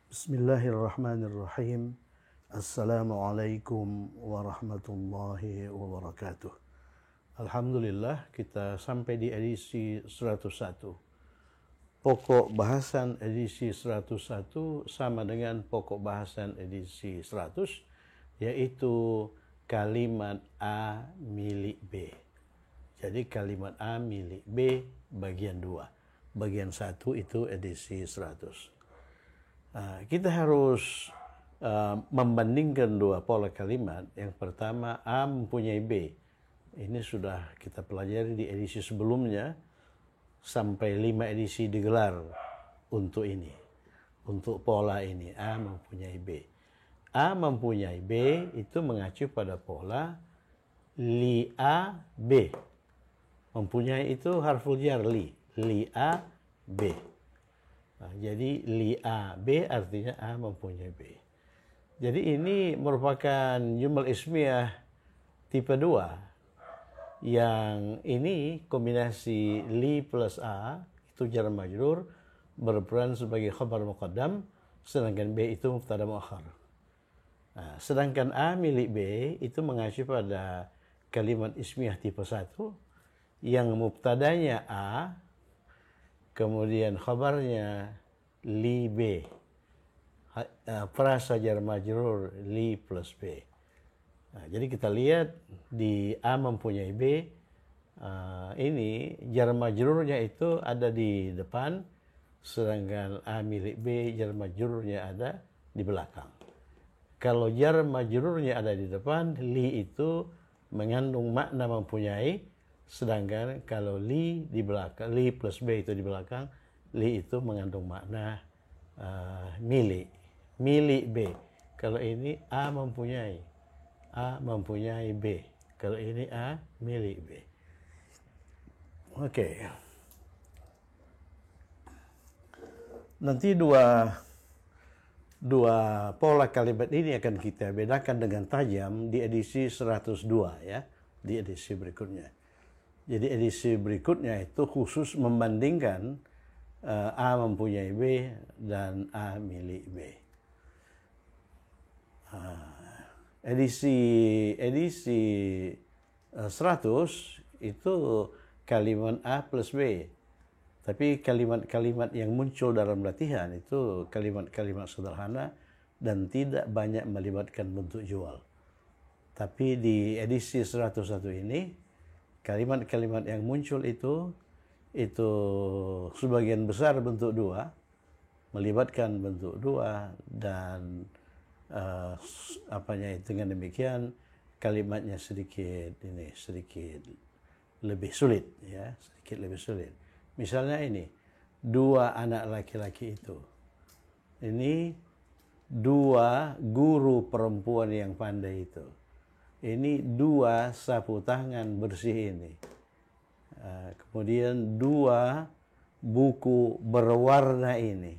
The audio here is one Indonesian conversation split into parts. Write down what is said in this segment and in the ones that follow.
Bismillahirrahmanirrahim. Assalamualaikum warahmatullahi wabarakatuh. Alhamdulillah kita sampai di edisi 101. Pokok bahasan edisi 101 sama dengan pokok bahasan edisi 100, yaitu kalimat A milik B. Jadi kalimat A milik B bagian 2. Bagian 1 itu edisi 100. Kita harus membandingkan dua pola kalimat. Yang pertama, A mempunyai B. Ini sudah kita pelajari di edisi sebelumnya, sampai 5 edisi digelar untuk ini. Untuk pola ini, A mempunyai B. A mempunyai B itu mengacu pada pola li A B. Mempunyai itu harful jar li A B. Jadi li A B artinya A mempunyai B. Jadi ini merupakan jumal ismiyah tipe 2. Yang ini kombinasi li plus A itu jar majrur berperan sebagai khabar muqaddam, sedangkan B itu mubtada muakhar. Sedangkan A milik B itu mengacu pada kalimat ismiyah tipe 1 yang mubtadanya A, kemudian khabarnya li B, frasa jar majrur li plus B. Jadi kita lihat di A mempunyai B, ini jar majrurnya itu ada di depan, sedangkan A milik B jar majrurnya ada di belakang. Kalau jar majrurnya ada di depan, li itu mengandung makna mempunyai, sedangkan kalau li di belakang, li plus B itu di belakang, li itu mengandung makna milik B. Kalau ini A mempunyai B. Kalau ini A milik B. Oke. Nanti dua pola kalimat ini akan kita bedakan dengan tajam di edisi 102 ya, di edisi berikutnya. Jadi edisi berikutnya itu khusus membandingkan A mempunyai B dan A milik B. Edisi 100 itu kalimat A plus B. Tapi kalimat-kalimat yang muncul dalam latihan itu kalimat-kalimat sederhana dan tidak banyak melibatkan bentuk jual. Tapi di edisi 101 ini, kalimat-kalimat yang muncul itu sebagian besar bentuk 2, melibatkan bentuk 2, dan dengan demikian kalimatnya sedikit lebih sulit ya, sedikit lebih sulit. Misalnya ini, 2 anak laki-laki itu. Ini 2 guru perempuan yang pandai itu. Ini 2 sapu tangan bersih ini. Kemudian 2 buku berwarna ini.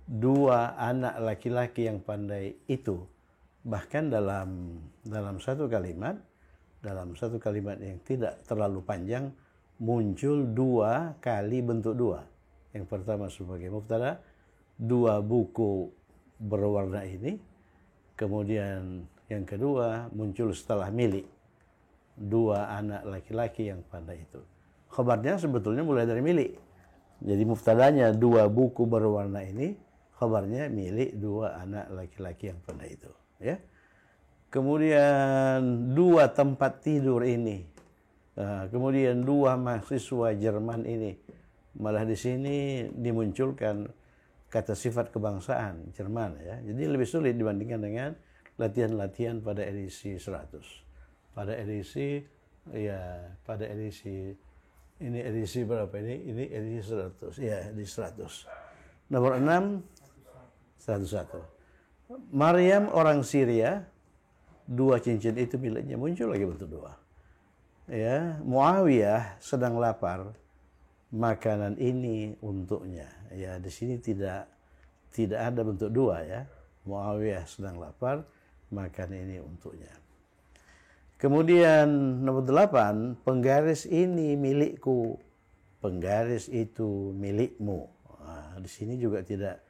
2 anak laki-laki yang pandai itu. Bahkan dalam satu kalimat yang tidak terlalu panjang, muncul 2 kali bentuk 2. Yang pertama sebagai mubtada, 2 buku berwarna ini. Kemudian yang kedua muncul setelah milik, 2 anak laki-laki yang pandai itu. Khabarnya sebetulnya mulai dari milik. Jadi mubtadanya 2 buku berwarna ini, khabarnya milik 2 anak laki-laki yang pandai itu. Ya. Kemudian 2 tempat tidur ini. Kemudian 2 mahasiswa Jerman ini. Malah di sini dimunculkan kata sifat kebangsaan Jerman ya. Jadi lebih sulit dibandingkan dengan latihan-latihan pada edisi 100. Pada edisi ini edisi berapa ini? Ini edisi 100. Ya, edisi 100. Nomor 6 101. Maryam orang Syria, 2 cincin itu miliknya, muncul lagi bentuk 2. Ya, Muawiyah sedang lapar, makanan ini untuknya. Ya, di sini tidak ada bentuk 2 ya. Muawiyah sedang lapar, makan ini untuknya. Kemudian nomor 8, penggaris ini milikku, penggaris itu milikmu. Di sini juga tidak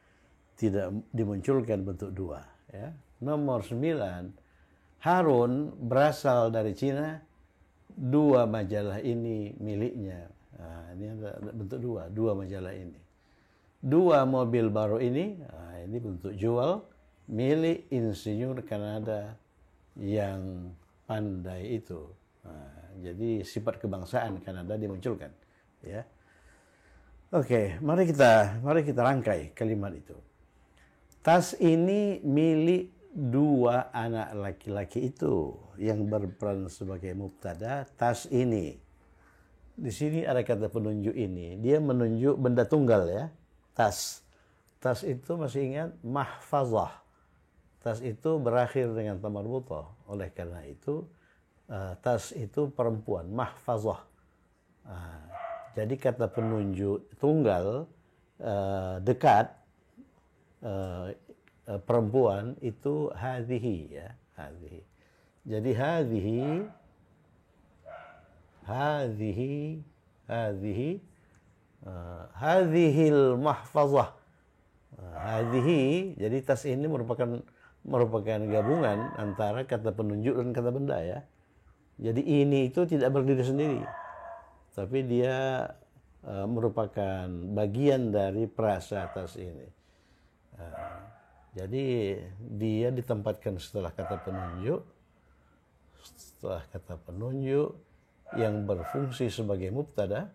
tidak dimunculkan bentuk dua. Ya. Nomor 9, Harun berasal dari Cina, 2 majalah ini miliknya. Nah, ini ada bentuk dua majalah ini. 2 mobil baru ini, nah, ini bentuk jual, milik insinyur Kanada yang pandai itu. Nah, jadi sifat kebangsaan Kanada dimunculkan. Ya. Oke, mari kita rangkai kalimat itu. Tas ini milik 2 anak laki-laki itu yang berperan sebagai mubtada. Tas ini. Di sini ada kata penunjuk ini. Dia menunjuk benda tunggal ya. Tas. Tas itu masih ingat mahfazah. Tas itu berakhir dengan ta marbutah. Oleh karena itu tas itu perempuan, mahfazah. Jadi kata penunjuk tunggal dekat perempuan itu hadhihi ya, hadhihi. Jadi hadhihil mahfazah. Hadhihi, jadi tas ini merupakan gabungan antara kata penunjuk dan kata benda ya. Jadi ini itu tidak berdiri sendiri, tapi dia merupakan bagian dari prasa tas ini. Jadi dia ditempatkan setelah kata penunjuk yang berfungsi sebagai mubtada.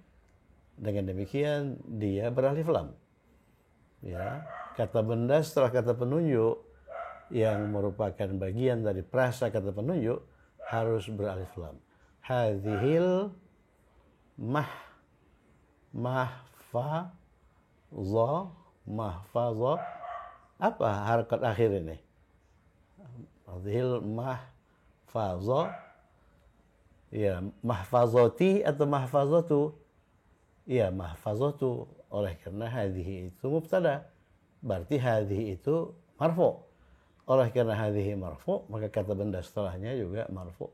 Dengan demikian dia beralif lam. Ya, kata benda setelah kata penunjuk yang merupakan bagian dari prasa kata penunjuk harus beralif lam. Hadhil mahfazah. Apa harakat akhir ini? Hadhil mahfazah. Ya, mahfazati atau mahfazatu? Ya, mahfazatu. Oleh karena hadhihi itu mubtada. Berarti hadhihi itu marfu'. Oleh karena hadhihi marfu', maka kata benda setelahnya juga marfu'.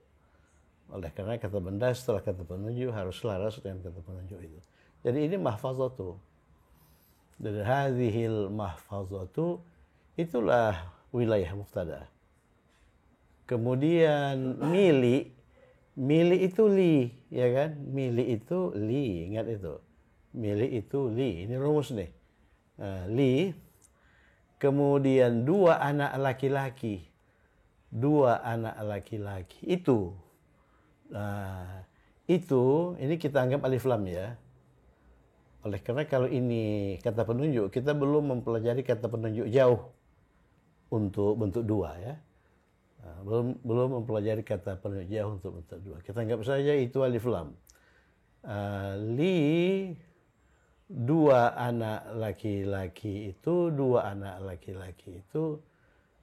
Oleh karena kata benda setelah kata penunjuk harus selaras dengan kata penunjuk itu. Jadi ini mahfazatu. Dan hadhil mahfazatu itulah wilayah mubtada. Kemudian milik itu li, ya kan? Milik itu li, ingat itu. Milik itu li. Ini rumus nih. Li. Kemudian 2 anak laki-laki. 2 anak laki-laki itu. Itu ini kita anggap alif lam ya. Oleh karena kalau ini kata penunjuk, kita belum mempelajari kata penunjuk jauh untuk bentuk 2 ya. Belum mempelajari kata penunjuk jauh untuk bentuk 2. Kita anggap saja itu alif lam. Li 2 anak laki-laki itu, 2 anak laki-laki itu,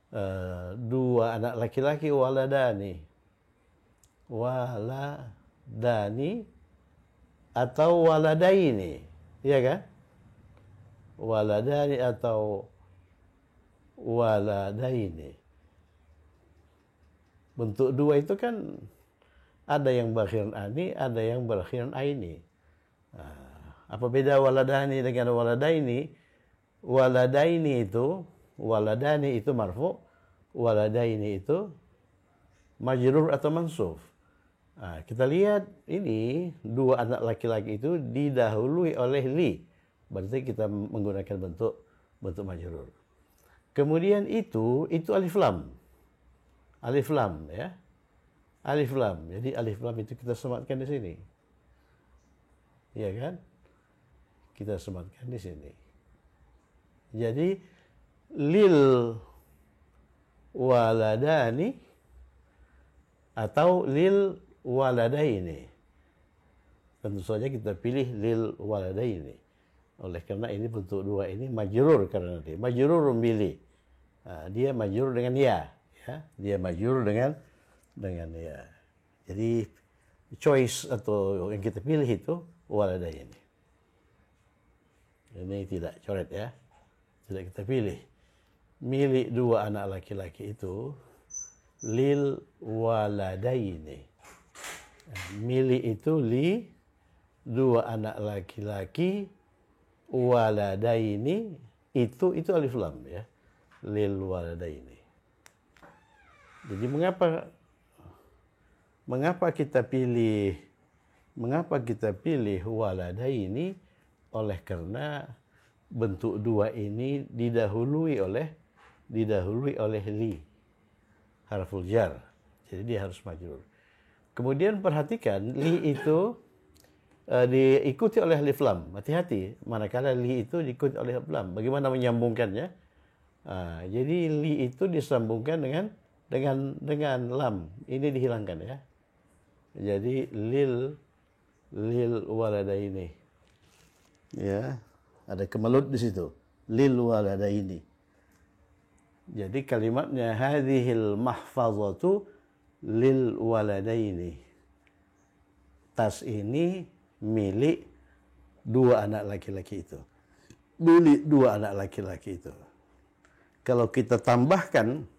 2 anak laki-laki waladani atau waladaini, ya kan? Waladani atau waladaini. Bentuk 2 itu kan ada yang berakhiran ani, ada yang berakhiran aini. Apa beda waladani dengan waladaini? Waladani itu marfu', waladaini itu majrur atau mansuf. Kita lihat ini 2 anak laki-laki itu didahului oleh li. Berarti kita menggunakan bentuk majrur. Kemudian itu alif lam. Alif lam ya. Alif lam. Jadi alif lam itu kita sematkan di sini. Iya kan? Kita sematkan di sini. Jadi lil waladani atau lil waladaini. Tentu saja kita pilih lil waladaini. Oleh karena ini bentuk 2 ini majrur karena dia majrur bili. Dia majrur dengan ya. Dia majrur dengan ya. Jadi choice atau yang kita pilih itu waladaini. Ini tidak coret ya. Tidak kita pilih. Milik 2 anak laki-laki itu lil waladaini. Milik itu li 2 anak laki-laki waladaini itu alif lam ya. Lil waladaini. Jadi mengapa kita pilih waladaini? Oleh karena bentuk dua ini didahului oleh li, harful jar. Jadi dia harus majrur. Kemudian perhatikan li itu diikuti oleh alif lam. Hati-hati manakala li itu diikuti oleh alif lam. Bagaimana menyambungkannya? Jadi li itu disambungkan dengan lam. Ini dihilangkan ya. Jadi lil waladaini. Ya, ada kemelut di situ. Lil waladaini. Jadi kalimatnya hadhil mahfazatu lil waladaini. Tas ini milik dua anak laki-laki itu. Milik dua anak laki-laki itu. Kalau kita tambahkan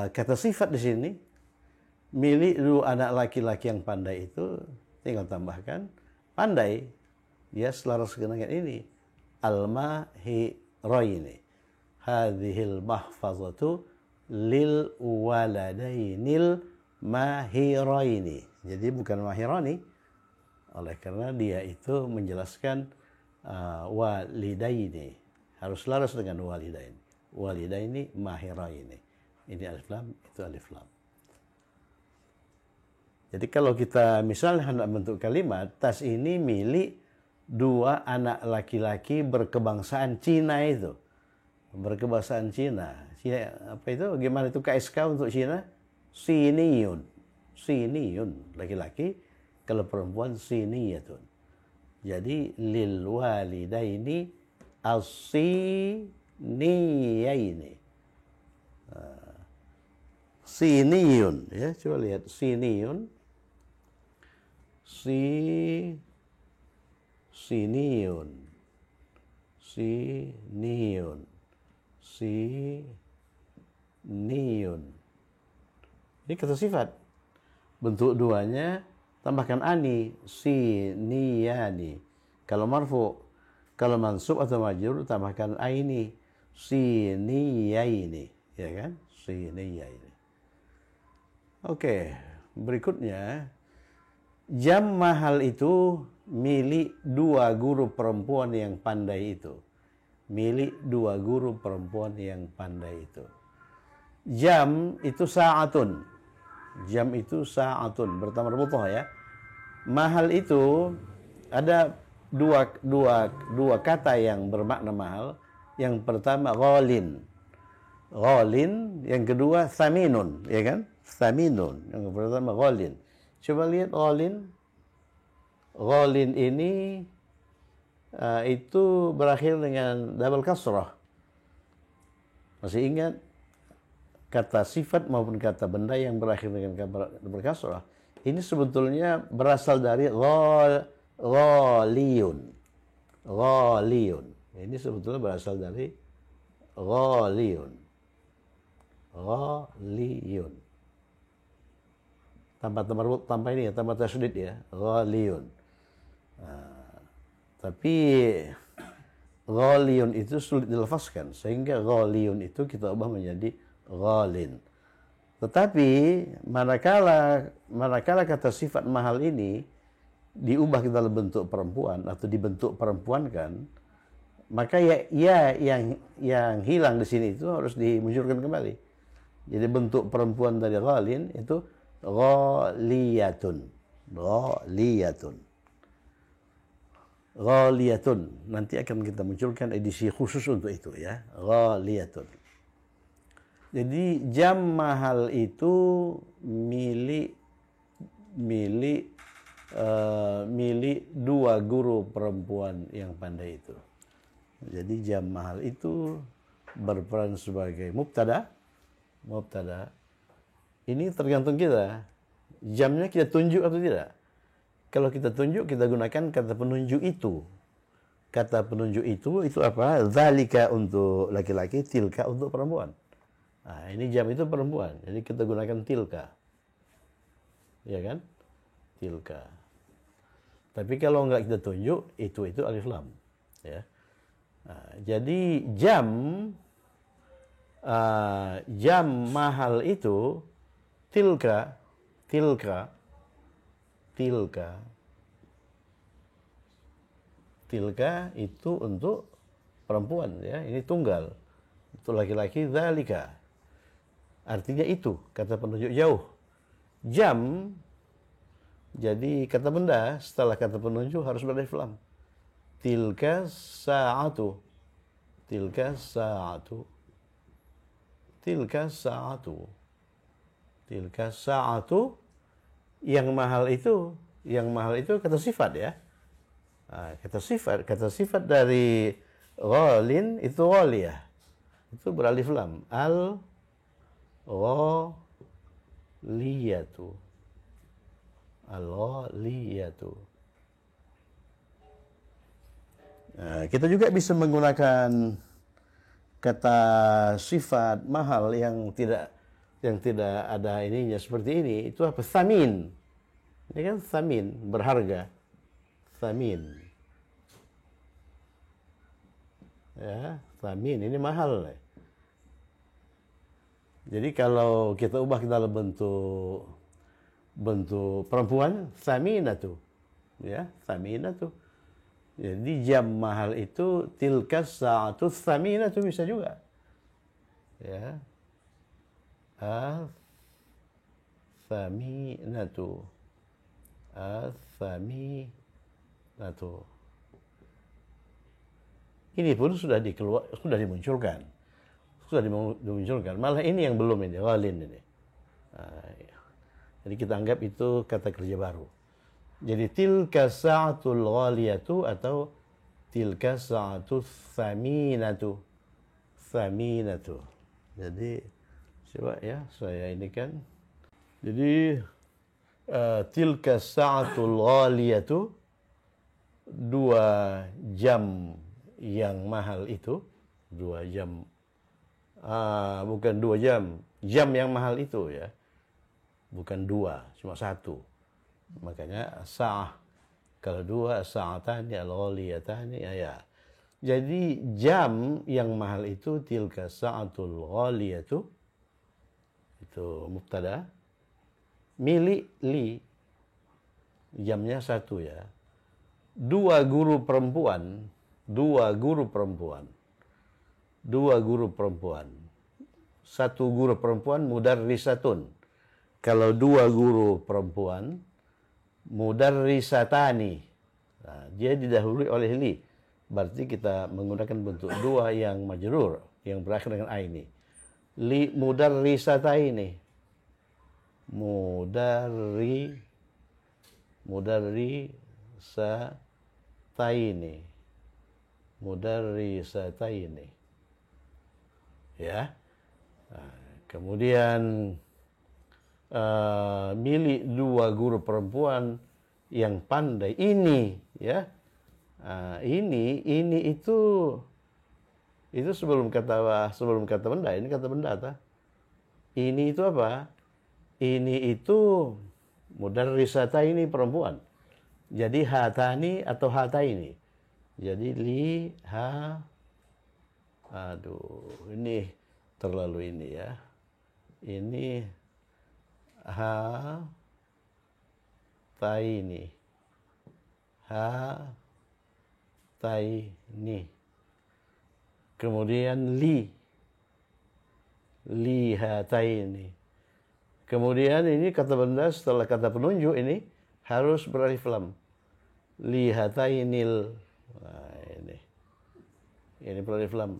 kata sifat di sini, milik dua anak laki-laki yang pandai itu, tinggal tambahkan pandai, ya selaras dengan ini, al-mahiraini, hadhil mahfazatu lil waladainil mahiraini. Jadi bukan mahirani, oleh karena dia itu menjelaskan walidaini, harus selaras dengan walidain. Walidaini mahiraini. Ini alif lam, itu alif lam. Jadi kalau kita misalnya hendak bentuk kalimat, tas ini milik dua anak laki-laki berkebangsaan Cina itu. Berkebangsaan Cina. Cina apa itu? Gimana itu KSK untuk Cina? Siniyun. Siniyun laki-laki, kalau perempuan siniyatun. Jadi lil walidaini as-siniyaini. Siniyun ya, coba lihat siniyun. Siniyun. Ini kata sifat. Bentuk duanya tambahkan ani, siniyani. Kalau marfu, kalau mansub atau majrur tambahkan aini, siniyaini, ya kan? Siniyaini. Oke, berikutnya jam mahal itu milik dua guru perempuan yang pandai itu. Milik dua guru perempuan yang pandai itu. Jam itu sa'atun. Jam itu sa'atun, bertamar mutah ya. Mahal itu ada dua kata yang bermakna mahal. Yang pertama ghalin. Ghalin, yang kedua thaminun, ya kan? Thaminun, yang pertama ghalin. Coba lihat ghalin. Ghalin ini itu berakhir dengan double kasrah. Masih ingat kata sifat maupun kata benda yang berakhir dengan double kasrah? Ini sebetulnya berasal dari ghaliyun. Ghaliyun. Ini sebetulnya berasal dari ghaliyun. Ghaliyun. Tanpa ini ya, tanpa tasydid ya, ghaliyun. Tapi ghaliyun itu sulit dilafazkan, sehingga ghaliyun itu kita ubah menjadi ghalin. Tetapi manakala kata sifat mahal ini diubah ke dalam bentuk perempuan atau dibentuk perempuankan, maka ya yang hilang di sini itu harus dimunculkan kembali. Jadi bentuk perempuan dari ghalin itu ghaliyatun. Ghaliyatun. Ghaliyatun. Nanti akan kita munculkan edisi khusus untuk itu ya. Ghaliyatun. Jadi jam mahal itu milik dua guru perempuan yang pandai itu. Jadi jam mahal itu berperan sebagai mubtada. Ini tergantung kita. Jamnya kita tunjuk atau tidak. Kalau kita tunjuk, kita gunakan kata penunjuk itu. Kata penunjuk itu apa? Zalika untuk laki-laki, tilka untuk perempuan. Nah, ini jam itu perempuan. Jadi kita gunakan tilka. Ya kan? tilka. Tapi kalau nggak kita tunjuk, itu alif lam. Ya. Jadi jam mahal itu tilka itu untuk perempuan, ya. Ini tunggal. Untuk laki-laki dzalika. Artinya itu, kata penunjuk jauh. Jam, jadi kata benda setelah kata penunjuk harus beralif lam. Tilka sa'atu. Tilka sa'atu. Tilka sa'atu. Tilka sa'atu. Yang mahal itu kata sifat, ya. Kata sifat dari ghalin itu ghaliyah. Itu beralif lam. Al-ghaliyatu. Al-ghaliyatu. Kita juga bisa menggunakan kata sifat mahal yang tidak ada ininya seperti ini. Itu apa? Thamin. Ini kan thamin, berharga. Thamin. Ya, thamin ini mahal. Jadi kalau kita ubah ke dalam bentuk perempuan, thaminatu. Ya, thaminatu. Jadi jam mahal itu tilka sa'atu thaminatu bisa juga. Ya. Thaminatu. Thaminatu. Ini pun sudah dimunculkan. Malah ini yang belum ini, ghalin ini. Jadi kita anggap itu kata kerja baru. Jadi tilka sa'atul ghaliyatu atau tilka sa'atul thaminatu. Thaminatu. Jadi coba ya saya ini kan. Jadi tilka sa'atul ghaliyatu, 2 jam yang mahal itu, 2 jam. Bukan 2 jam. Jam yang mahal itu, ya. Bukan 2, cuma 1. Makanya sa'ah. Kalau 2, sa'atani al-ghaliyatani, ya. Jadi jam yang mahal itu tilka sa'atul ghaliyatu. Itu mubtada. Milik li. Jamnya 1, ya. 2 guru perempuan. 2 guru perempuan. 1 guru perempuan mudarrisatun. Kalau 2 guru perempuan mudarrisatani. Nah, dia didahului oleh li. Berarti kita menggunakan bentuk 2 yang majrur, yang berakhir dengan aini. Li mudarrisataini. Mudarrisataini. Ya. Kemudian milik 2 guru perempuan yang pandai. Ini, ya. Ini itu sebelum kata benda. Ini kata benda, ta? Ini itu apa? Ini itu mudarrisataini perempuan. Jadi hatani atau hataini. Jadi ini terlalu ini, ya. Ini hataini. Kemudian hataini. Kemudian ini kata benda setelah kata penunjuk ini harus beralif lam. Li hatainil. Nah, ini beralif lam.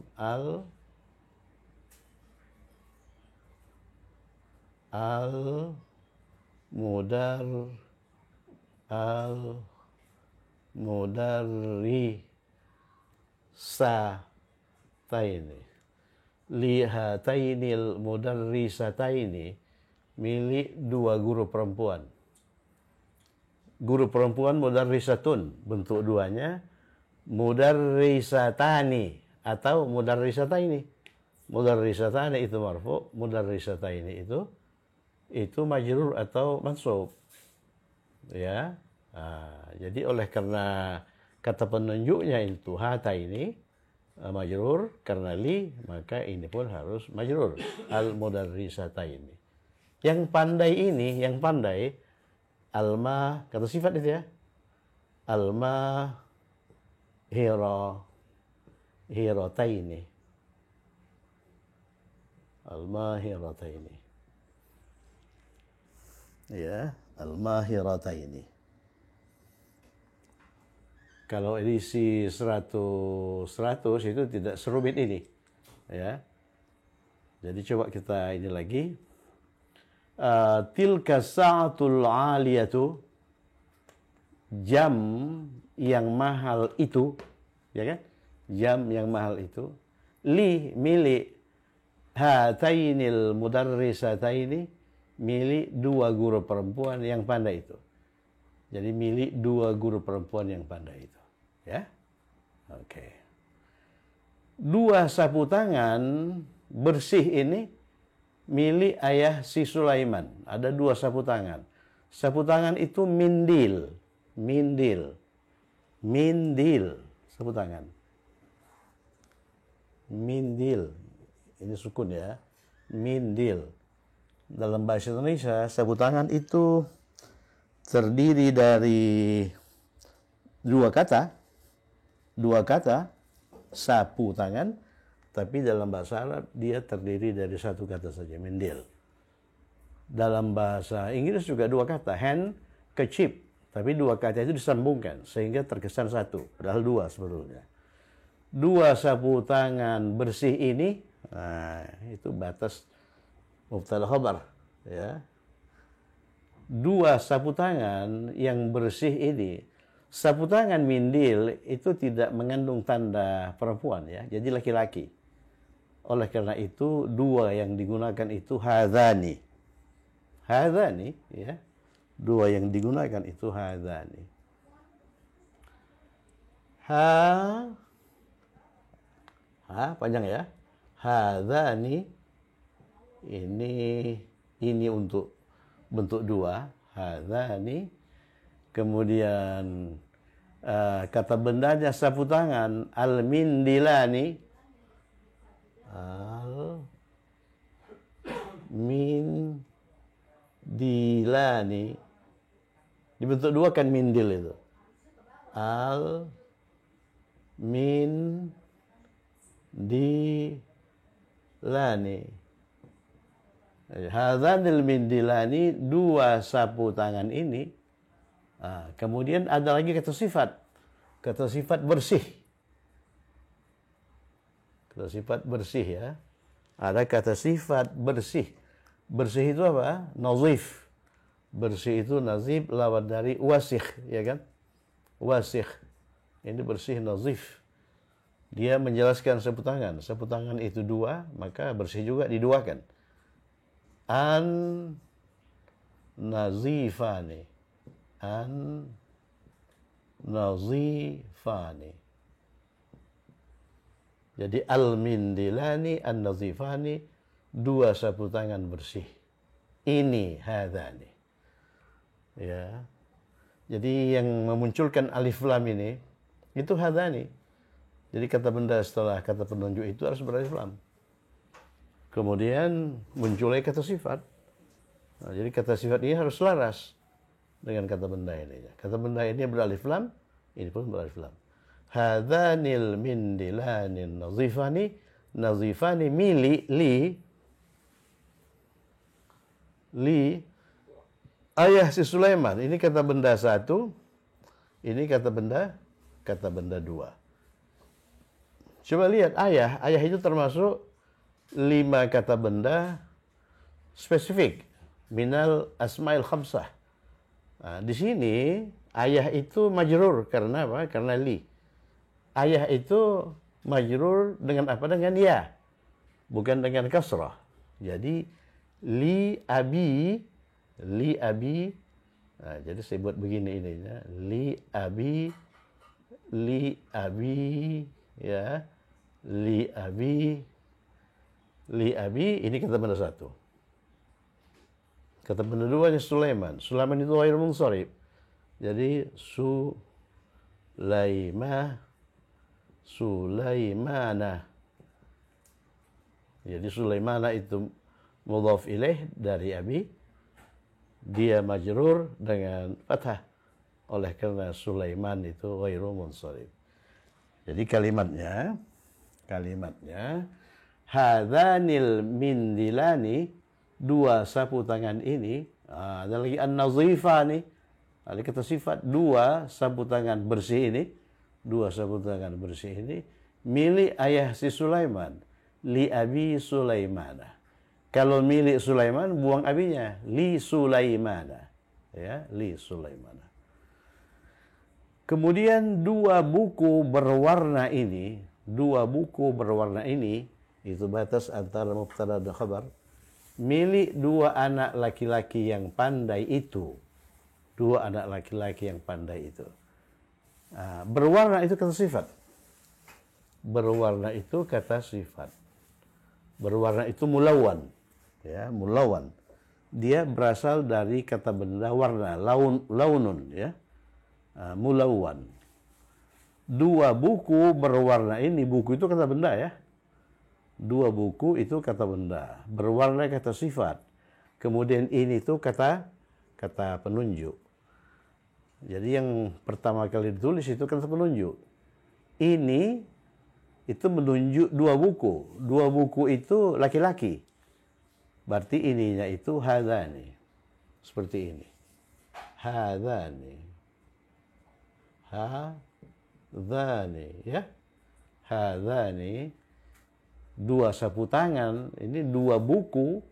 Mudarrisataini. Lihatainil mudarrisataini, milik 2 guru perempuan. Guru perempuan mudarrisatun, bentuk 2-nya mudarrisatani atau mudarrisataini. Mudarrisatani itu marfu, mudarrisataini itu majrur atau mansub. Ya. Jadi oleh karena kata penunjuknya itu hata ini majrur karena li, maka ini pun harus majrur, al mudarrisata ini. Yang pandai ini, yang pandai alma kata sifat itu ya. Alma hirataini. Al-mahirataini. Ya, al-mahirataini. Kalau edisi 100 itu tidak serumit ini. Ya. Jadi coba kita ini lagi. Tilka sa'atul 'aliyatu, jam yang mahal itu, ya kan? Jam yang mahal itu milik hatainil mudarrisataini, milik dua guru perempuan yang pandai itu. Jadi milik dua guru perempuan yang pandai itu, ya. Oke. Dua sapu tangan bersih ini milik ayah si Sulaiman. Ada dua sapu tangan. Sapu tangan itu mindil, sapu tangan. Mindil. Ini sukun ya. Mindil. Dalam bahasa Indonesia, sapu tangan itu terdiri dari dua kata, sapu tangan, tapi dalam bahasa Arab dia terdiri dari satu kata saja, mindil. Dalam bahasa Inggris juga dua kata, hand, kerchief, tapi dua kata itu disambungkan sehingga terkesan satu, padahal dua sebetulnya. Dua sapu tangan bersih ini, itu batas mubtada khabar, ya. Dua sapu tangan yang bersih ini, sapu tangan mindil itu tidak mengandung tanda perempuan, ya, jadi laki-laki. Oleh karena itu dua yang digunakan itu hadzani, ya, dua yang digunakan itu hadzani. Panjang ya. Hadzani ini untuk bentuk dua, hadzani. Kemudian kata bendanya sapu tangan, al-mindilani. Al-mindilani. Dibentuk dua kan mindil itu. Al-mindilani. Hadzanil mindilani, dua sapu tangan ini. Kemudian ada lagi kata sifat. Kata sifat bersih. Kata sifat bersih, ya. Ada kata sifat bersih. Bersih itu apa? Nazif. Bersih itu nazif, lawan dari wasikh, ya kan? Wasikh. Ini bersih, nazif. Dia menjelaskan sapu tangan. Sapu tangan itu dua, maka bersih juga diduakan. An-nazifani. An-nazifani. Jadi al-mindilani, an-nazifani, dua sapu tangan bersih. Ini hadzani. Ya. Jadi yang memunculkan alif lam ini itu hadzani. Jadi kata benda setelah kata penunjuk itu harus beralif lam. Kemudian munculnya kata sifat. Jadi kata sifat ini harus selaras dengan kata benda ini. Kata benda ini beralif lam, ini pun beralif lam. Hadzanil mindilani nazifani mili li ayah si Sulaiman. Ini kata benda satu, ini kata benda dua. Coba lihat ayah itu termasuk 5 kata benda spesifik minal asmail khamsah. Di sini ayah itu majrur karena apa? Karena li. Ayah itu majrur dengan apa? Dengan ya, bukan dengan kasrah. Jadi li abi. Jadi saya buat begini ini ya. Li abi, ya. Li abi, ini kata benda satu. Kata benda dua Sulaiman. Sulaiman itu ghairul munsharif. Jadi Sulaimana. Jadi Sulaimana itu mudhaf ilaih dari abi, dia majrur dengan fathah oleh karena Sulaiman itu ghairu munsharif. Jadi kalimatnya hadzanil mindilani, dua sapu tangan ini. Ada lagi an-nazifani, ada kata sifat, dua sapu tangan bersih ini, milik ayah si Sulaiman, li abi Sulaimana. Kalau milik Sulaiman, buang abinya, li Sulaimana, ya, li Sulaimana. Kemudian dua buku berwarna ini, itu batas antara mubtada dan khabar, milik dua anak laki-laki yang pandai itu. Berwarna itu kata sifat. Berwarna itu mulawan. Ya, mulawan. Dia berasal dari kata benda warna, launun, ya. Mulawan. Dua buku berwarna ini, buku itu kata benda, ya. Dua buku itu kata benda, berwarna kata sifat. Kemudian ini tuh kata penunjuk. Jadi yang pertama kali ditulis itu kata penunjuk. Ini itu menunjuk dua buku. Dua buku itu laki-laki. Berarti ininya itu hadzani. Seperti ini. Hadzani, ya. Hadzani, dua sapu tangan, ini dua buku.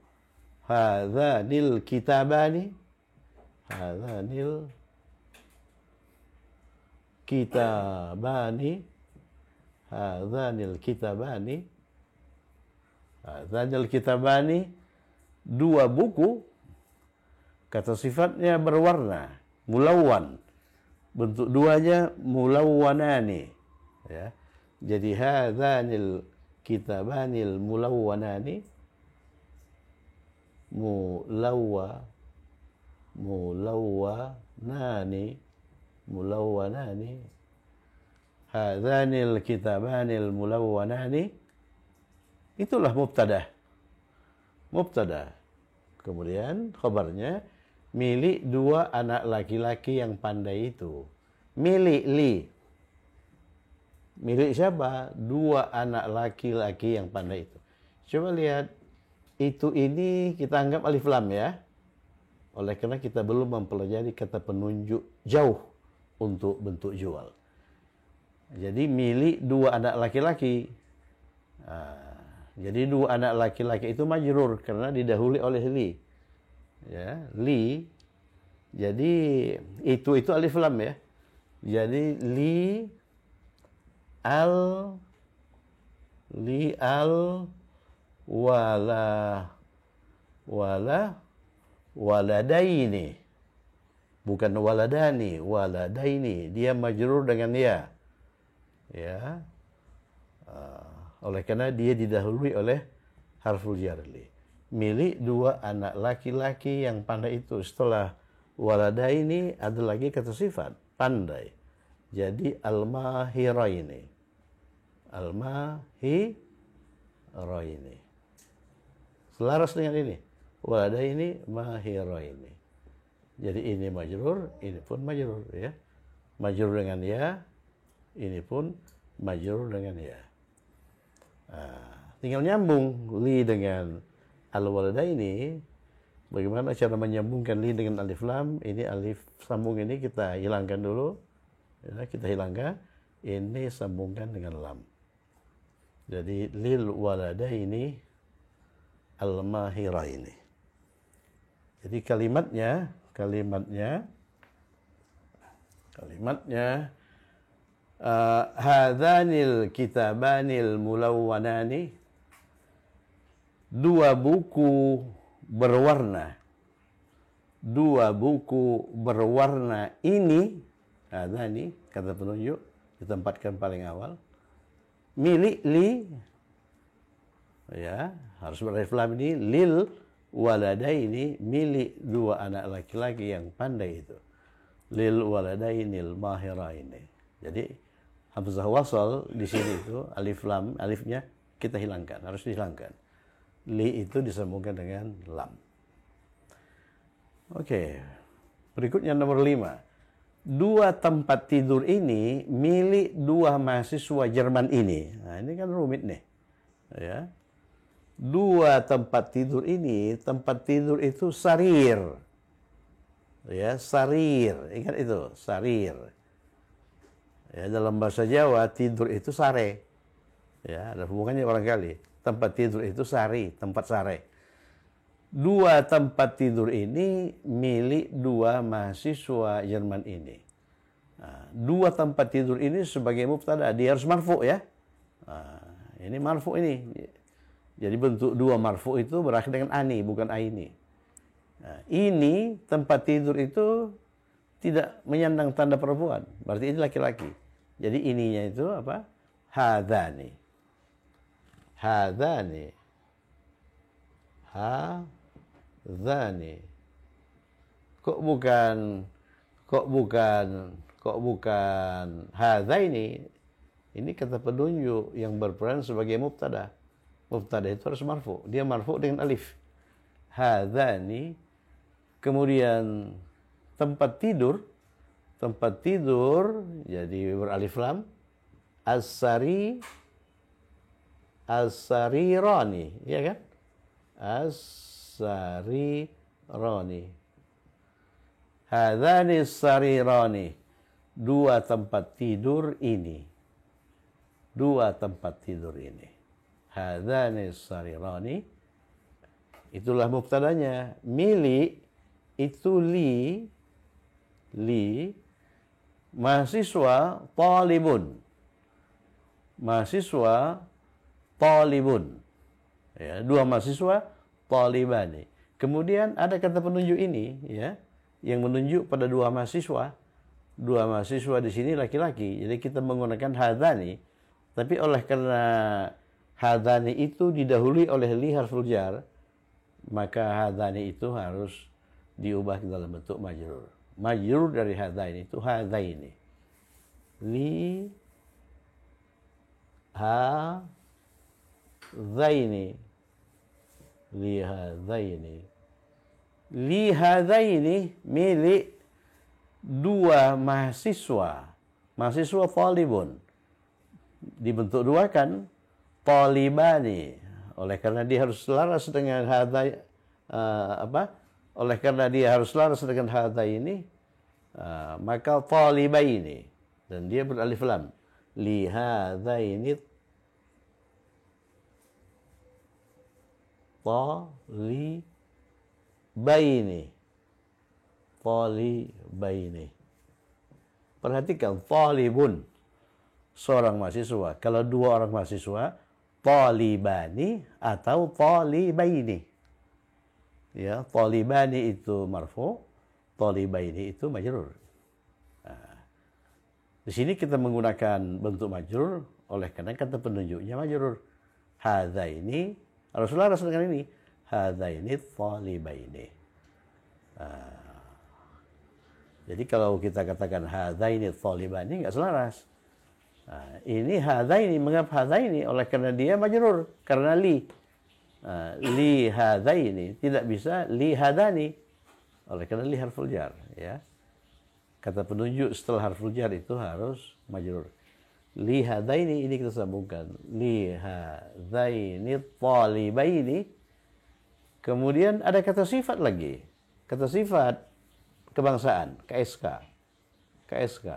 Hadzanil kitabani, dua buku, kata sifatnya berwarna, mulawwan, bentuk duanya mulawwanani, ya. Jadi hadzanil kitabanil mulawwanani, mulawwanani, hadzanil kitabanil mulawwanani, itulah mubtada. Kemudian khabarnya milik dua anak laki-laki yang pandai itu. Milik siapa? Dua anak laki-laki yang pandai itu. Coba lihat, ini kita anggap alif lam, ya. Oleh karena kita belum mempelajari kata penunjuk jauh untuk bentuk jual. Jadi milik dua anak laki-laki. Jadi dua anak laki-laki itu majrur karena didahului oleh li. Ya, li. Jadi itu alif lam, ya. Jadi li al waladaini. Bukan waladani, waladaini. Dia majrur dengan ya. Ya. Oleh karena dia didahului oleh harful jarli. Milik dua anak laki-laki yang pandai itu. Setelah waladaini ada lagi kata sifat, pandai. Jadi al-mahiraini. Selaras dengan ini. Waladaini mahiraini. Jadi ini majrur, ini pun majrur, ya. Majrur dengan ya, ini pun majrur dengan ya. Tinggal nyambung li dengan al-waladaini. Bagaimana cara menyambungkan li dengan alif lam? Ini alif sambung ini kita hilangkan dulu. Ya, kita hilangkan. Ini sambungkan dengan lam. Jadi lil waladaini al-mahiraini. Jadi kalimatnya hadzanil kitabanil mulawwanani, dua buku berwarna ini, hadzani kata penunjuk ditempatkan paling awal, milik li, ya, harus beralif lam ini, lil waladaini, milik dua anak laki-laki yang pandai itu. lil waladainil mahiraini. Jadi hamzah wasal di sini itu alif lam, alifnya kita hilangkan, harus dihilangkan. Li itu disambungkan dengan lam. Oke. Berikutnya nomor 5. 2 tempat tidur ini milik 2 mahasiswa Jerman ini. Nah, ini kan rumit nih. Ya. 2 tempat tidur ini, tempat tidur itu sarir. Ya, sarir. Ingat itu, sarir. Ya, dalam bahasa Jawa tidur itu sare. Ya, ada hubungannya barangkali. Tempat tidur itu sari, tempat sare. 2 tempat tidur ini milik 2 mahasiswa Jerman ini. Nah, 2 tempat tidur ini sebagai mubtada, dia harus marfu ya. Nah, ini marfu ini. Jadi bentuk 2 marfu itu berakhir dengan ani, bukan aini. Nah, ini tempat tidur itu tidak menyandang tanda perempuan, berarti ini laki-laki. Jadi ininya itu apa? Hadani. Hadani. Hadani. Kok bukan hadaini? Ini kata penunjuk yang berperan sebagai mubtada. Mubtada itu harus marfu. Dia marfu dengan alif. Hadani. Kemudian tempat tidur jadi beralif lam. As-sarirani, ya kan? As-sarirani. Hadzani as-sarirani. 2 tempat tidur ini. 2 tempat tidur ini. Hadzani as-sarirani. Itulah mubtadanya. Milik itu li mahasiswa talibun. Mahasiswa talibun. Ya, 2 mahasiswa talibani. Kemudian ada kata penunjuk ini ya, yang menunjuk pada 2 mahasiswa. 2 mahasiswa di sini laki-laki. Jadi kita menggunakan hadani, tapi oleh karena hadani itu didahului oleh li harful jar, maka hadani itu harus diubah dalam bentuk majrur. Majrur dari hadaini itu hadaini. Li hadaini. Li hadaini. Li hadaini milik 2 mahasiswa. Mahasiswa talibun. Dibentuk 2 kan talibani. Oleh karena dia harus selaras dengan oleh karena dia harus selaras dengan hadza ini, maka talibaini, dan dia beralif lam. Li hadzaini talibaini. Talibaini. Perhatikan, talibun, seorang mahasiswa. Kalau 2 orang mahasiswa, talibani atau talibaini. Ya, talibani itu marfu, talibaini itu majrur. Nah, di sini kita menggunakan bentuk majrur oleh karena kata penunjuknya majrur. Hadza ini harus selaras dengan ini. Hadza ini talibaini. Nah, jadi kalau kita katakan hadza ini talibani enggak selaras. Nah, ini hadza ini, mengapa hadza ini? Oleh karena dia majrur, karena li. Li hadaini tidak bisa li hadani, oleh karena li harful jar ya. Kata penunjuk setelah harful jar itu harus majrur. Li hadaini ini kita sambungkan. Li hadaini talibaini. Kemudian ada kata sifat lagi. Kata sifat kebangsaan, KSK. KSK.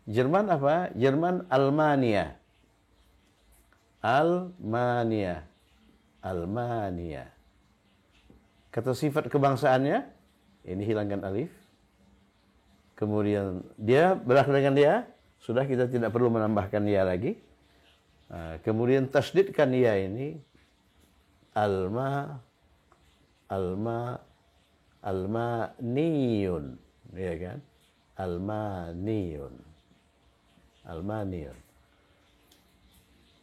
Jerman apa? Jerman Almania. Almania. Almania. Kata sifat kebangsaannya, ini hilangkan alif. Kemudian dia berakhir dengan dia, sudah kita tidak perlu menambahkan ya lagi. Nah, kemudian tasdidkan ya ini, almaniyun, ya kan? Almaniyun.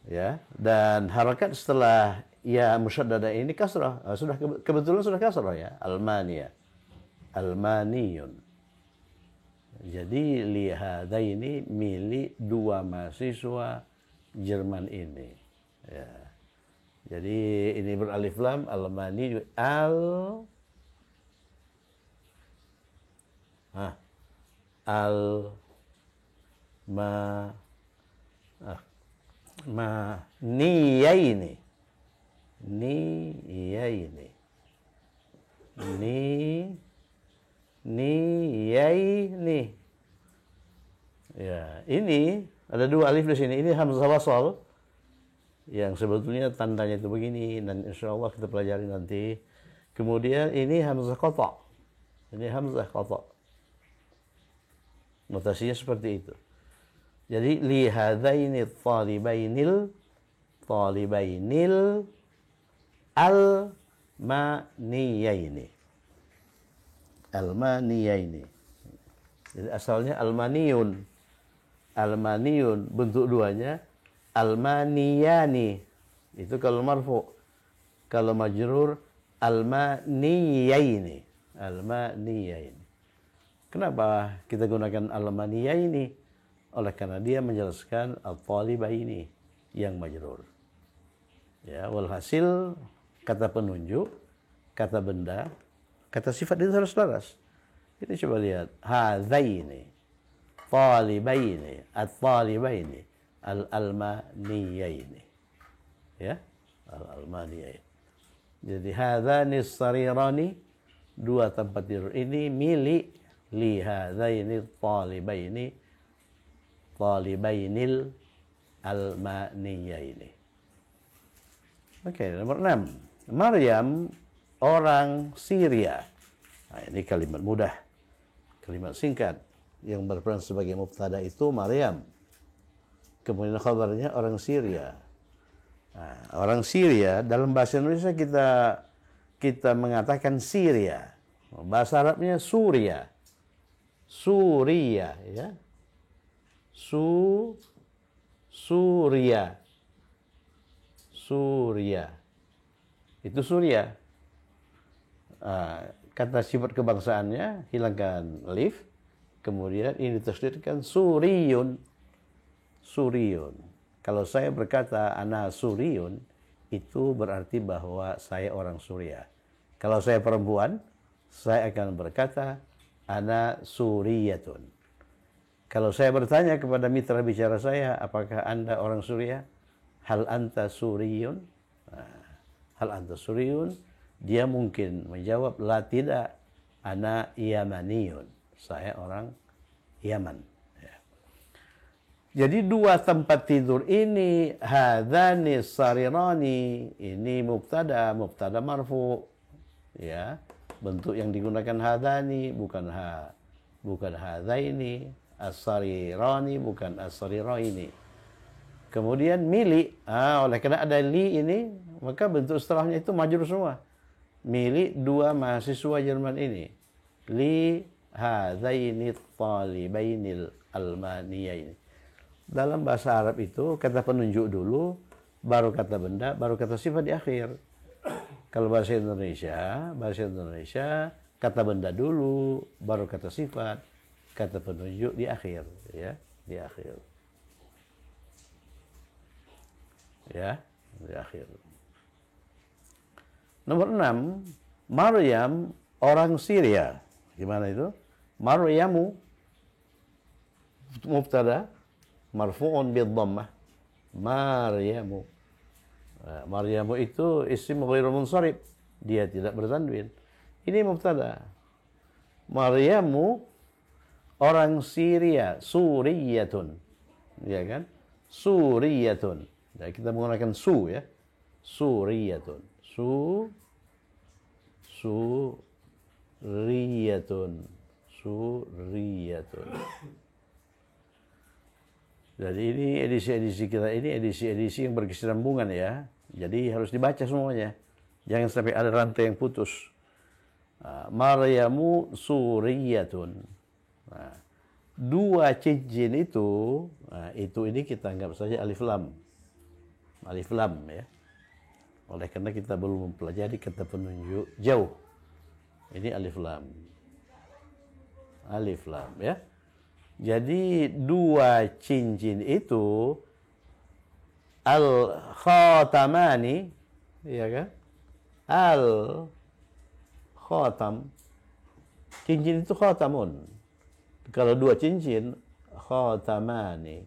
Ya, dan harakat setelah ya musyaddadah ini kasrah. Sudah kebetulan sudah kasrah ya. Almania. Almaniyun. Jadi lihada ini milik dua mahasiswa Jerman ini. Ya. Jadi ini beralif lam, Almani al al ma ma niyaini niyaini niyaini. Ya, ini ada dua alif di sini. Ini hamzah wasal yang sebetulnya tandanya itu begini, dan insya Allah kita pelajari nanti. Kemudian ini hamzah qata. Ini hamzah qata. Notasinya seperti itu. Jadi li hadaini talibainil al maniyaini. Al-maniyaini. Jadi asalnya al-maniyun. Al-maniyun bentuk duanya al-maniyani. Itu kalau marfu. Kalau majrur al-maniyaini. Al-maniyaini. Kenapa kita gunakan al-maniyaini? Oleh karena dia menjelaskan al-talibaini yang majrur. Ya, walhasil kata penunjuk, kata benda, kata sifat itu harus laras. Kita coba lihat hadzaini talibaini at-talibaini al-almaniyaini. Ya, al-almaniyaini. Jadi hadzani sarirani, dua tempat tidur ini milik li hadzaini talibainil almaniyaini. Oke, nomor 6. Maryam orang Syria. Nah, ini kalimat mudah. Kalimat singkat yang berperan sebagai mubtada itu Maryam. Kemudian khabarnya orang Syria. Nah, orang Syria dalam bahasa Indonesia kita mengatakan Syria. Bahasa Arabnya Suria. Suria, ya. Suria. Suria. Itu Suria. Kata sifat kebangsaannya hilangkan alif, kemudian ini ditasydidkan Suriyun. Suriyun. Kalau saya berkata ana Suriyun, itu berarti bahwa saya orang Suria. Kalau saya perempuan, saya akan berkata ana Suriyatun. Kalau saya bertanya kepada mitra bicara saya, apakah Anda orang Suria? Hal anta Suriyun? Hal anta Suriyun? Dia mungkin menjawab, la tidak, ana Yamaniyun. Saya orang Yaman. Ya. Jadi dua tempat tidur ini, hadzani sarirani, ini mubtada marfu. Ya, bentuk yang digunakan hadzani bukan hadzaini, as-sarirani bukan as-sariraini. Kemudian milik, oleh karena ada li ini, maka bentuk setelahnya itu majrur semua. Milik dua mahasiswa Jerman ini. Li hadzaini talibainil almaniyaini. Dalam bahasa Arab itu kata penunjuk dulu, baru kata benda, baru kata sifat di akhir. Kalau bahasa Indonesia kata benda dulu, baru kata sifat, kata penunjuk di akhir, ya, di akhir. Ya, di akhir. Nomor 6, Maryam orang Syria. Gimana itu? Maryamu mubtada marfu'un bid-dhammah. Maryamu. Nah, Maryamu itu isim ghairu munsharif. Dia tidak bertanwin. Ini mubtada. Maryamu orang Syria, Suriyatun. Ya kan? Suriyatun. Nah, kita menggunakan su, ya. Suriyatun. Suriyatun. Jadi ini edisi-edisi kita ini edisi-edisi yang berkesinambungan, ya. Jadi harus dibaca semuanya. Jangan sampai ada rantai yang putus. Maryamu suriyatun. Nah, dua cincin itu, ini kita anggap saja alif lam. Alif lam, ya. Oleh karena kita belum mempelajari kata penunjuk jauh. Ini alif lam. Alif lam, ya. Jadi dua cincin itu al-khatamani, ya kan? Al-khatam. Cincin itu khatamun. Kalau dua cincin, khatamani.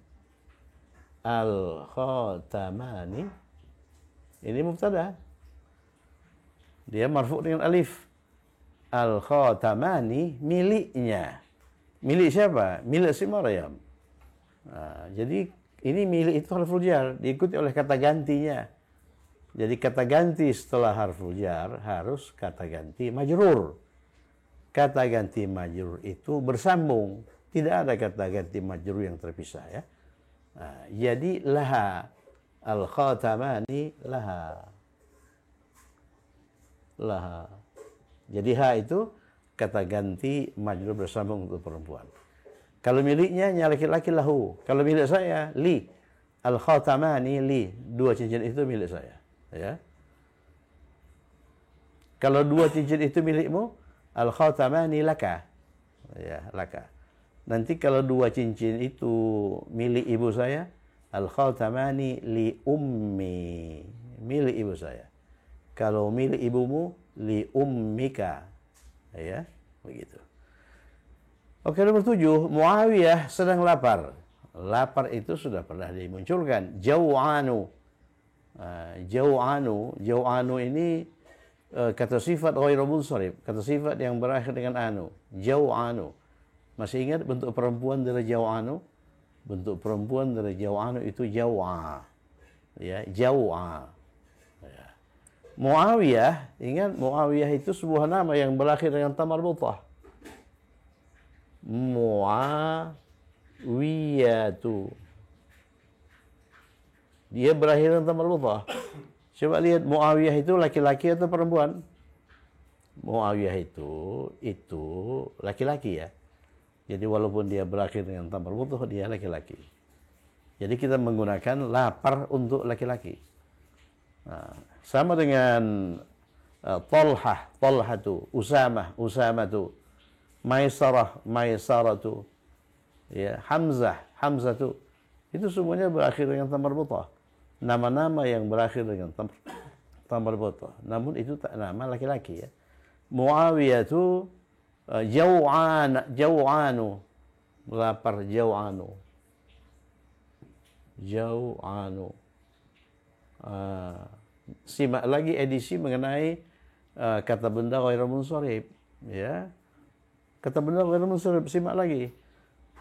Al-khatamani. Ini mubtada. Dia marfu dengan alif. Al-khatamani miliknya. Milik siapa? Milik si Maryam. Nah, jadi ini milik itu harful jar, diikuti oleh kata gantinya. Jadi kata ganti setelah harful jar harus kata ganti majrur. Kata ganti majrur itu bersambung. Tidak ada kata ganti majrur yang terpisah ya. Nah, jadi laha. Al-khatamani laha. Laha. Jadi ha itu kata ganti majrur bersambung untuk perempuan. Kalau miliknya laki-laki lahu. Kalau milik saya li. Al-khatamani li. Dua cincin itu milik saya. Ya. Kalau dua cincin itu milikmu, al-khatamani laka. Ya, laka. Nanti kalau dua cincin itu milik ibu saya, al-khatamani li ummi. Milik ibu saya. Kalau milik ibumu, li ummika. Ya, begitu. Oke, nomor 7, Muawiyah sedang lapar. Lapar itu sudah pernah dimunculkan. Jau'anu. Jau'anu ini kata sifat ghairu munsharif, kata sifat yang berakhir dengan anu. Jau'anu. Masih ingat bentuk perempuan dari jau'anu? Bentuk perempuan dari jau'anu itu jau'a. Ya, jau'a. Muawiyah, ingat Muawiyah itu sebuah nama yang berakhir dengan ta marbutah. Muawiyatu. Dia berakhir dengan ta marbutah. Coba lihat Muawiyah itu laki-laki atau perempuan? Muawiyah itu laki-laki ya. Jadi walaupun dia berakhir dengan ta marbutah, dia laki-laki. Jadi kita menggunakan lapar untuk laki-laki. Nah, sama dengan Talhatu, Usamatu, Maisaratu, ya, Hamzatu. Itu semuanya berakhir dengan ta marbutah. Nama-nama yang berakhir dengan ta marbutah. Namun itu tak nama laki-laki ya. Muawiyah itu Jau'anu. Lapar Jau'anu. Simak lagi edisi mengenai kata benda ghairu munsharif ya. Kata benda ghairu munsharif, simak lagi.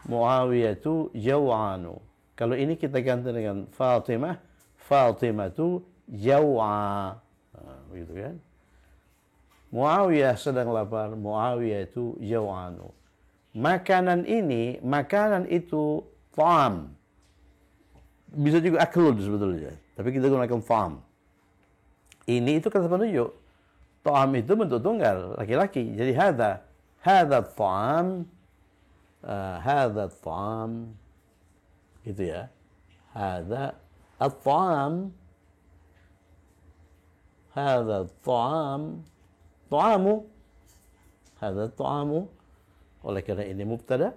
Muawiyah itu Jau'anu. Kalau ini kita ganti dengan Fatimah, Fatimatu Jau'a. Begitu kan? Muawiyah sedang lapar, Muawiyah itu Jau'anu. Makanan itu ta'am. Bisa juga aklud sebetulnya. Tapi kita gunakan ta'am. Ini itu kata penunjuk. Ta'am itu bentuk tunggal, laki-laki. Jadi hadza ta'am. Hadza ta'am. Gitu ya. Hadza at-ta'am. Hadza ta'am. Ta'amu. Hadza ta'amu. Oleh karena ini mubtada,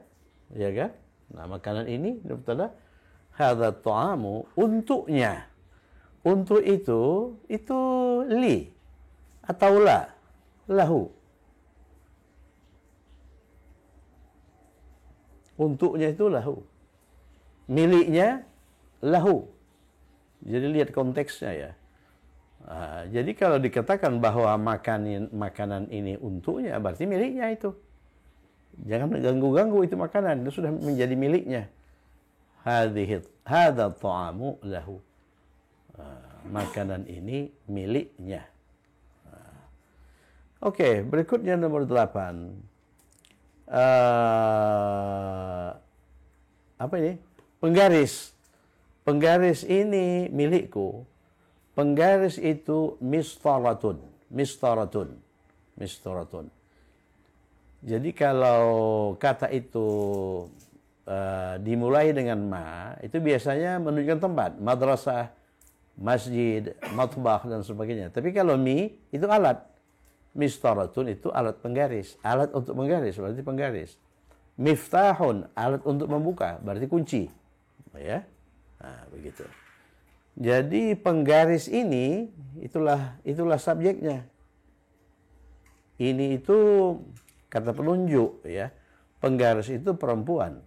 ya kan? Nah, makanan ini mubtada. Hadza ta'amu, untuknya. Untuk itu li atau la, lahu. Untuknya itu lahu. Miliknya lahu. Jadi lihat konteksnya ya. Jadi kalau dikatakan bahwa makanan ini untuknya, berarti miliknya itu. Jangan ganggu-ganggu itu makanan, itu sudah menjadi miliknya. Hadza ta'amu lahu. Makanan ini miliknya. Oke, berikutnya nomor 8. Apa ini? Penggaris. Penggaris ini milikku. Penggaris itu mistaratun. Jadi kalau kata itu dimulai dengan ma, itu biasanya menunjukkan tempat, madrasah, masjid, matbakh dan sebagainya. Tapi kalau mi itu alat. Mistaratun itu alat penggaris, alat untuk menggaris, berarti penggaris. Miftahun, alat untuk membuka, berarti kunci. Ya. Nah, begitu. Jadi penggaris ini itulah subjeknya. Ini itu kata penunjuk ya. Penggaris itu perempuan.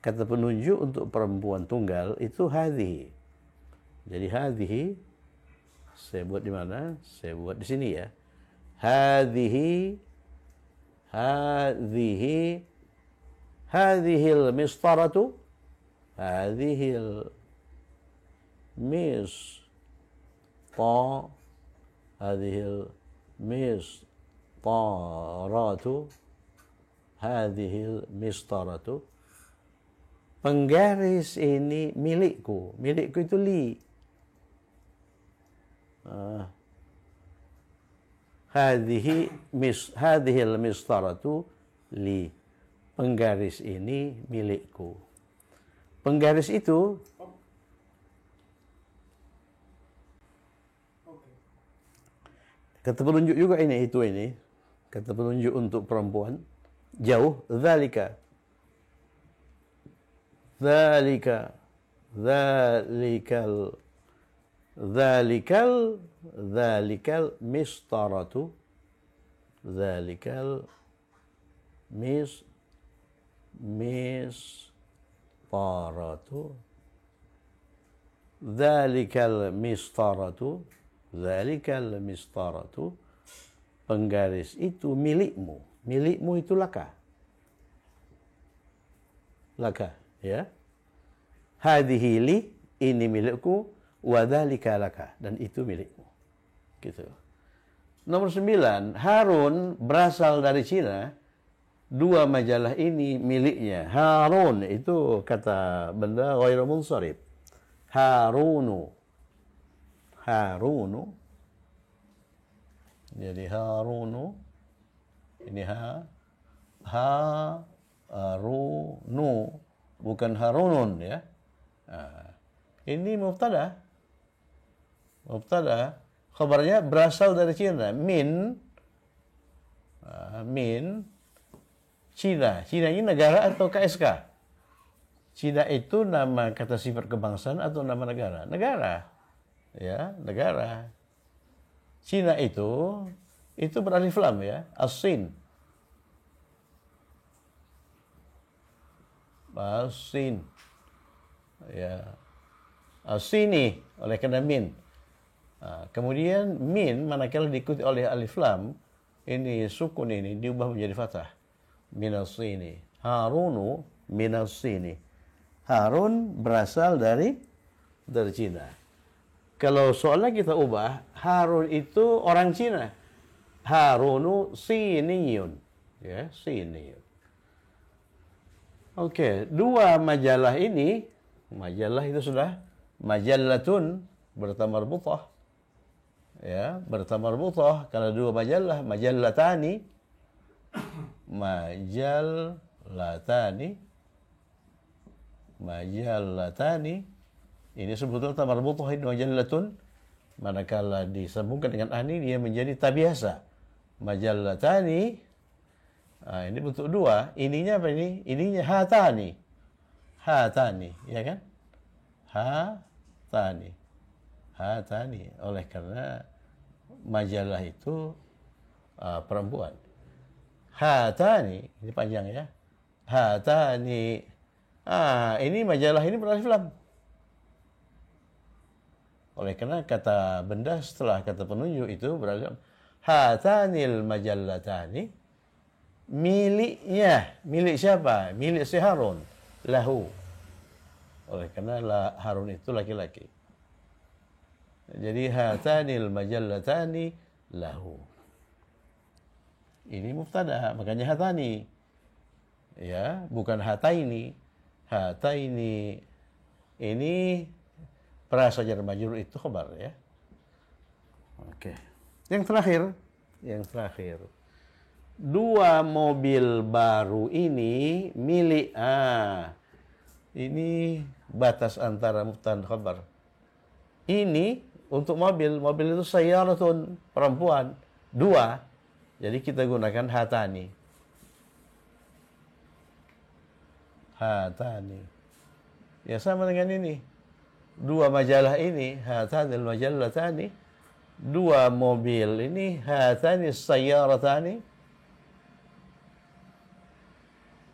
Kata penunjuk untuk perempuan tunggal itu hadhihi. Jadi hadhihi saya buat di mana? Saya buat di sini ya. Hadhihi hadhil mistaratu hadhil hadhil mistaratu hadhil mistaratu. Penggaris ini milikku. Milikku itu li. Hadhil mistaratu li. Penggaris ini milikku. Penggaris itu kata penunjuk juga ini. Kata penunjuk untuk perempuan. Jauh. Dhalika mistaratu. Dhalikal mistaratu. Dhalikal mistaratu. Penggaris itu milikmu. Milikmu itu laka. Laka, ya. Hadhihi li, ini milikku, wa dzalika laka, dan itu milikmu. Gitu. Nomor 9, Harun berasal dari Cina. Dua majalah ini miliknya. Harun itu kata benda ghairu munsharif. Harunu. Jadi Harunu ini Harunu, bukan Harunun ya. Ini mubtada. Khabarnya berasal dari Cina. Min Cina. Cina ini negara atau KSK? Cina itu nama kata sifat kebangsaan atau nama negara? Negara. Ya, negara. Cina itu beralif lam ya. As-Sin. Ya. As-Sini oleh karena min. Kemudian min manakala diikuti oleh alif lam, ini sukun ini diubah menjadi fathah. Minas-Sini. Harunu minas-Sini. Harun berasal dari Cina. Kalau soalnya kita ubah, Harun itu orang Cina. Harunu Siniyun. Ya, Siniyun. Oke, dua majalah ini, majalah itu sudah majallatun bertamarbutah. Ya, bertamarbutah. Kalau dua majalah, majallatani. Ini sebetulnya tamarbutah ini majallatun. Manakala disambungkan dengan ani, dia menjadi tabiasa. Majallatani. Ini bentuk dua. Ininya apa ini? Ininya hatani. Ya kan? Hatani. Oleh karena majalah itu perempuan. Hatani. Ini panjang ya. Hatani. Ini majalah ini beralif lam. Oleh karena kata benda setelah kata penunjuk itu beralif lam. Hatanil majallatani. Milik siapa? Milik si Harun. Lahu. Oleh karena Harun itu laki-laki. Jadi hatanil majallatani lahu. Ini mubtada, makanya hatani. Ya, bukan hataini. Hataini ini perasa jar majrur itu khabar ya. Oke. Yang terakhir. Dua mobil baru ini milik ini batas antara mubtada dan khabar. Ini untuk mobil itu sayyaratun, perempuan, dua. Jadi kita gunakan hatani. hatani. Ya sama dengan ini. Dua majalah ini, hatanil majallatani. Dua mobil ini, hatani sayyaratani.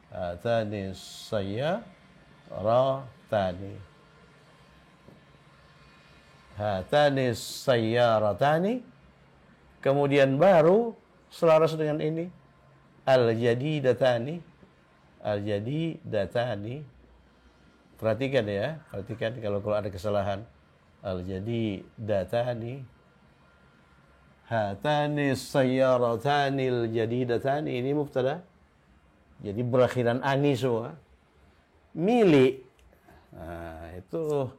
Hatani sayyaratani. Hatani sayyaratani. Kemudian baru selaras dengan ini, al-jadidatani. Al-jadidatani. Perhatikan ya, perhatikan kalau ada kesalahan. Al-jadidatani. Hatani sayyaratani al-jadidatani. Ini mubtada. Jadi berakhiran ani semua. Milik. Nah, itu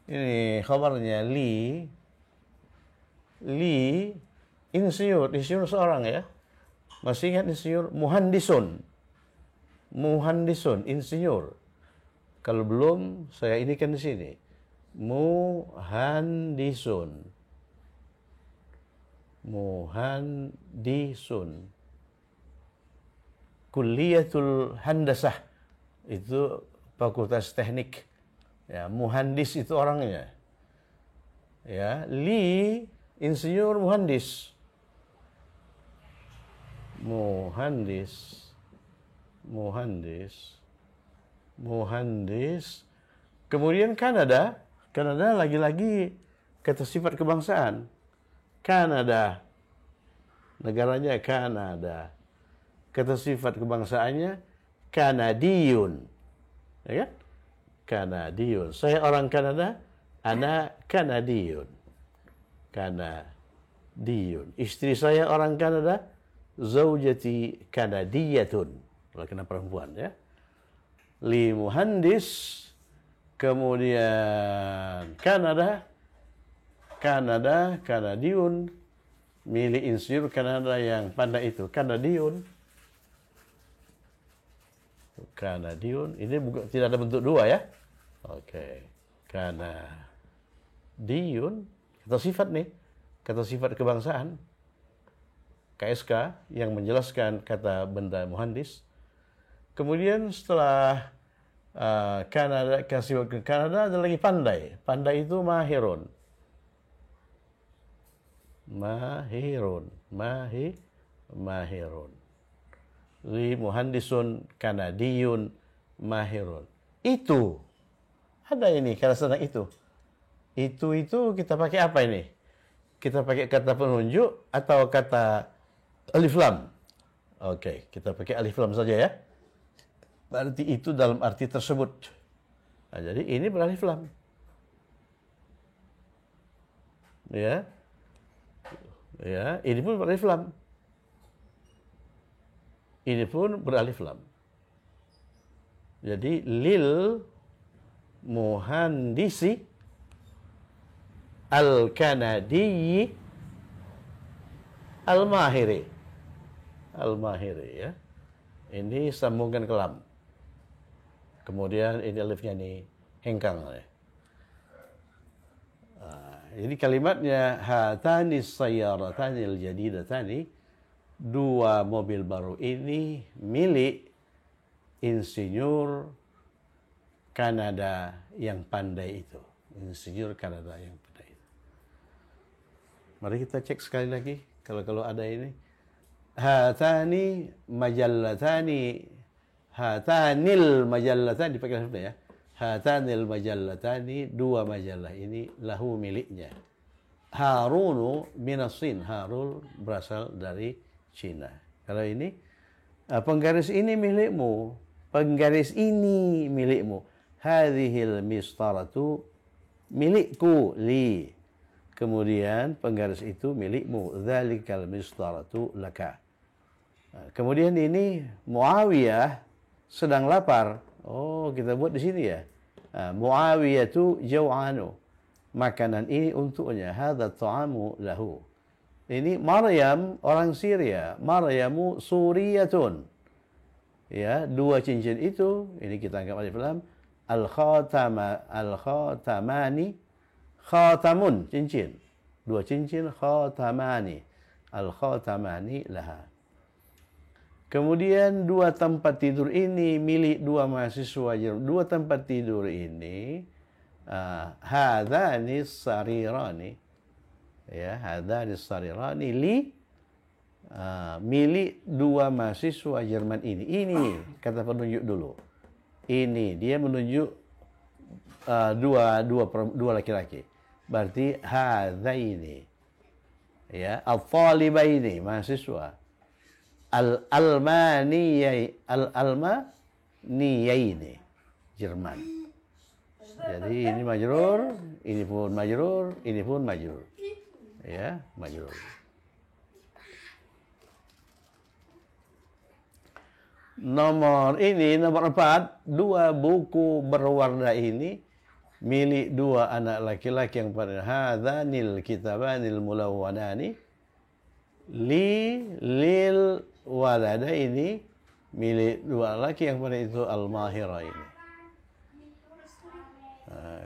ini khabarnya li. Li insinyur seorang ya. Masih ingat insinyur? Muhandisun. Muhandisun, insinyur. Kalau belum, saya ini kan di sini. Muhandisun. Muhandisun. Kulliyatul Handasah. Itu fakultas teknik. Ya, muhandis itu orangnya. Ya, li insinyur muhandis. Muhandis. Muhandis. Muhandis. Kemudian Kanada. Kanada lagi-lagi kata sifat kebangsaan. Kanada. Negaranya Kanada. Kata sifat kebangsaannya Kanadiun. Ya kan? Kanadiun. Saya orang Kanada, ana Kanadiun. Kanadiun. Istri saya orang Kanada, zaujati Kanadiyatun. Kalau kena perempuan ya. Li muhandis, kemudian Kanada, Kanadiun, milik insinyur Kanada yang pandai itu, Kanadiun. Kanadiun, ini bukan, tidak ada bentuk dua ya. Oke. Kanadiun, kata sifat nih, kata sifat kebangsaan. KSK yang menjelaskan kata benda muhandis. Kemudian setelah Kanada, kasih ke Kanada ada lagi pandai. Pandai itu mahirun. Mahirun. Mahirun. Li muhandisun Kanadiyun mahirun. Itu. Ada ini kata senang itu. Itu kita pakai apa ini? Kita pakai kata penunjuk atau kata alif lam? Oke, kita pakai alif lam saja ya. Berarti itu dalam arti tersebut. Nah, jadi ini beralif lam. Ya. Ya, ini pun beralif lam. Ini pun beralif lam. Jadi lil muhandisi al-kanadi al-mahiri. Al-mahiri ya. Ini sambungan ke lam. Kemudian ini alifnya nih hengkang. Jadi kalimatnya hatani sayyaratani al-jadidatani, dua mobil baru ini milik insinyur Kanada yang pandai itu. Insinyur Kanada yang pandai itu. Mari kita cek sekali lagi kalau ada ini. Hatani majallatani, hatanil majallatani dipakai alifnya ya. Hatanil majallatani, dua majalah ini lahu miliknya. Harunu minasin, Harun berasal dari Cina. Kalau ini penggaris ini milikmu, penggaris ini milikmu. Hadhil mistaratu milikku li. Kemudian penggaris itu milikmu. Dzalikal mistaratu laka. Kemudian ini Muawiyah sedang lapar. Oh, kita buat di sini ya. Muawiyah tu jau'anu. Makanan ini untuknya. Hadza ta'amu lahu. Ini Maryam orang Syria. Maryamu Suriyatun. Ya, dua cincin itu ini kita anggap alif lam. Al-khatamani khatamun, cincin. Dua cincin khatamani. Al-khatamani laha. Kemudian dua tempat tidur ini milik dua mahasiswa Jerman. Dua tempat tidur ini hadani sarirani, ya, hadani sarirani milik dua mahasiswa Jerman ini. Ini kata penunjuk dulu. Ini dia menunjuk dua laki-laki. Berarti hadaini, ya, al-talibaini, mahasiswa. Al-almaniyaini, Jerman. Jadi ini majrur, ini pun majrur, ini pun majrur. Ya, majrur. Nomor 4, dua buku berwarna ini milik dua anak laki-laki yang pada hadzanil kitabanil mulawwanani lil walada ini milik dua laki yang pada itu al-mahira ini.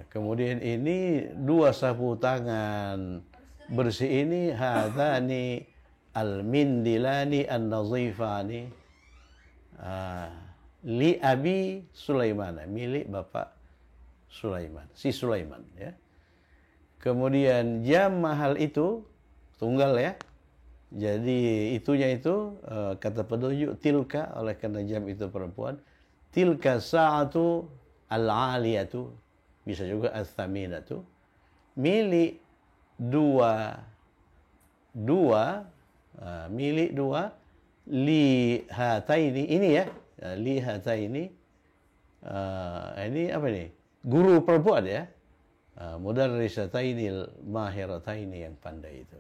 Kemudian ini dua sapu tangan bersih ini hadzani al-mindilani an-nazifani li abi Sulaiman, milik bapak Sulaiman, si Sulaiman, ya. Kemudian jam mahal itu tunggal, ya. Jadi itunya itu kata penunjuk tilka, oleh karena jam itu perempuan. Tilka sa'atu al-aliyatu, bisa juga al-thaminatu, milik milik dua li hataini ini, ya. Li hataini ini apa ini? Guru perempuan, ya. Mudarrisatainil mahirataini, yang pandai itu.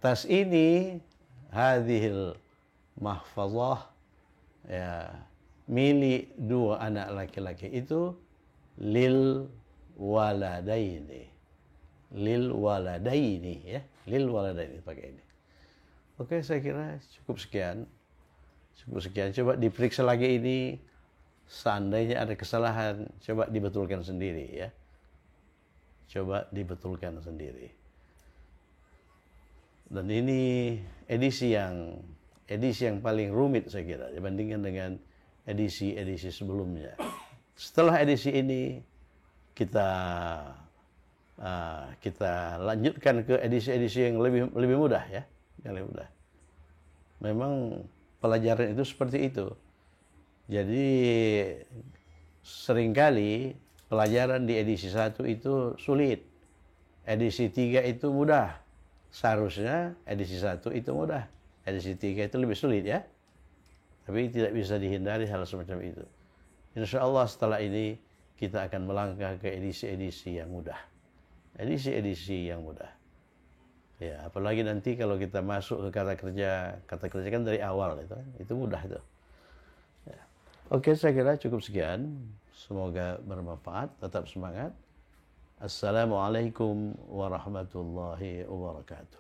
Tas ini hadhil mahfazah, ya, milik dua anak laki-laki itu lil waladaini, ya, lil waladaini, pakai ini. Oke, saya kira cukup sekian. Coba diperiksa lagi ini, seandainya ada kesalahan coba dibetulkan sendiri, ya. Coba dibetulkan sendiri. Dan ini edisi yang paling rumit saya kira dibandingkan dengan edisi sebelumnya. Setelah edisi ini kita lanjutkan ke edisi-edisi yang lebih mudah, ya, yang lebih mudah. Memang pelajaran itu seperti itu. Jadi seringkali pelajaran di edisi 1 itu sulit, edisi 3 itu mudah. Seharusnya edisi 1 itu mudah, edisi 3 itu lebih sulit, ya. Tapi tidak bisa dihindari hal semacam itu. Insya Allah setelah ini kita akan melangkah ke edisi-edisi yang mudah. Edisi-edisi yang mudah. Ya, apalagi nanti kalau kita masuk ke kata kerja kan dari awal itu mudah itu. Ya. Oke, saya kira cukup sekian. Semoga bermanfaat, tetap semangat. Assalamualaikum warahmatullahi wabarakatuh.